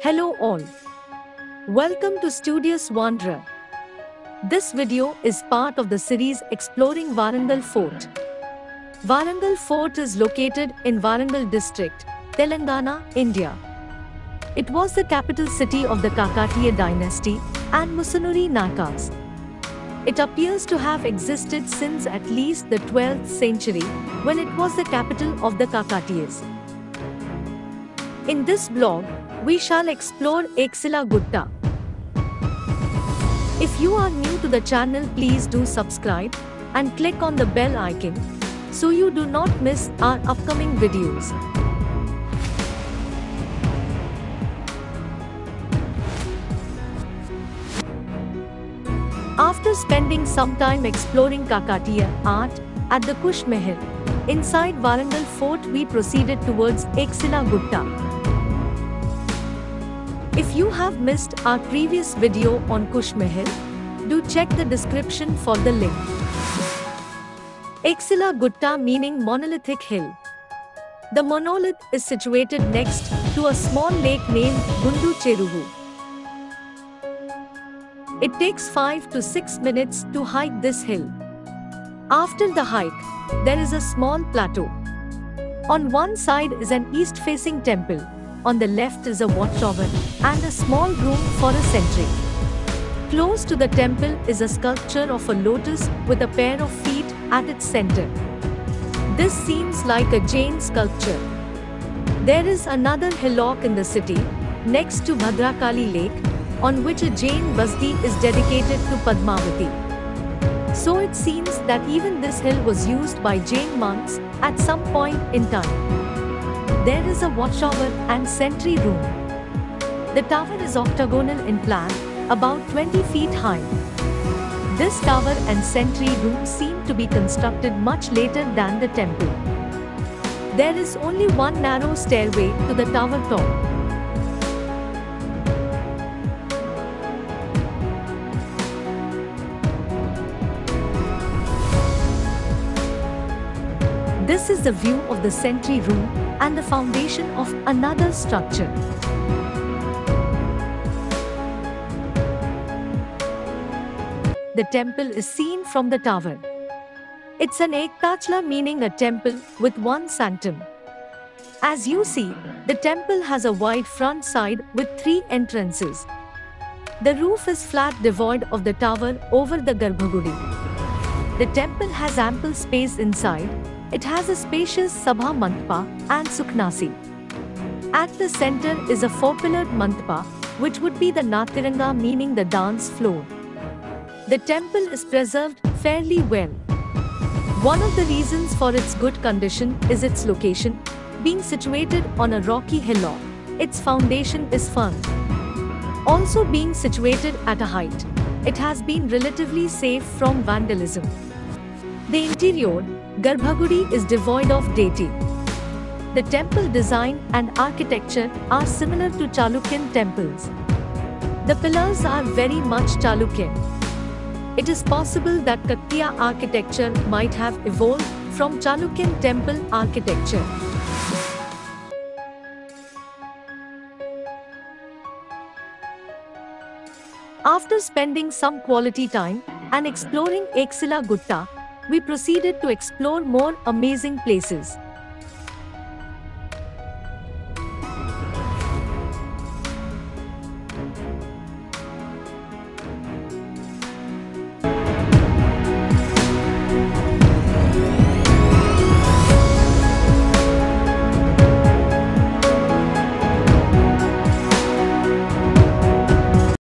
Hello all. Welcome to Studious Wanderer. This video is part of the series exploring Warangal Fort. Warangal Fort is located in Warangal district, Telangana, India. It was the capital city of the Kakatiya dynasty and Musunuri Nakas. It appears to have existed since at least the 12th century, when it was the capital of the Kakatiyas. In this blog, we shall explore Eksila Gutta. If you are new to the channel, please do subscribe and click on the bell icon so you do not miss our upcoming videos. After spending some time exploring Kakatiya art at the Kush Mahal inside Warangal Fort, we proceeded towards Eksila Gutta. If you have missed our previous video on Kush Mahal, do check the description for the link. Eksila Gutta meaning monolithic hill. The monolith is situated next to a small lake named Gundu Cheruvu. It takes 5 to 6 minutes to hike this hill. After the hike, there is a small plateau. On one side is an east-facing temple. On the left is a watchtower and a small room for a sentry. Close to the temple is a sculpture of a lotus with a pair of feet at its center. This seems like a Jain sculpture. There is another hillock in the city, next to Bhadrakali Lake, on which a Jain Basdi is dedicated to Padmavati. So it seems that even this hill was used by Jain monks at some point in time. There is a watchtower and sentry room. The tower is octagonal in plan, about 20 feet high. This tower and sentry room seem to be constructed much later than the temple. There is only one narrow stairway to the tower top. This is the view of the sentry room and the foundation of another structure. The temple is seen from the tower. It's an Ektachla meaning a temple with one sanctum. As you see, the temple has a wide front side with 3 entrances. The roof is flat devoid of the tower over the Garbhagudi. The temple has ample space inside. It has a spacious Sabha Mantapa and Sukhnasi. At the center is a 4-pillared Mantapa, which would be the Natiranga meaning the dance floor. The temple is preserved fairly well. One of the reasons for its good condition is its location, being situated on a rocky hillock. Its foundation is firm. Also being situated at a height, it has been relatively safe from vandalism. The interior, Garbhagudi, is devoid of deity. The temple design and architecture are similar to Chalukyan temples. The pillars are very much Chalukyan. It is possible that Kakatiya architecture might have evolved from Chalukyan temple architecture. After spending some quality time and exploring Eksila Gutta, we proceeded to explore more amazing places.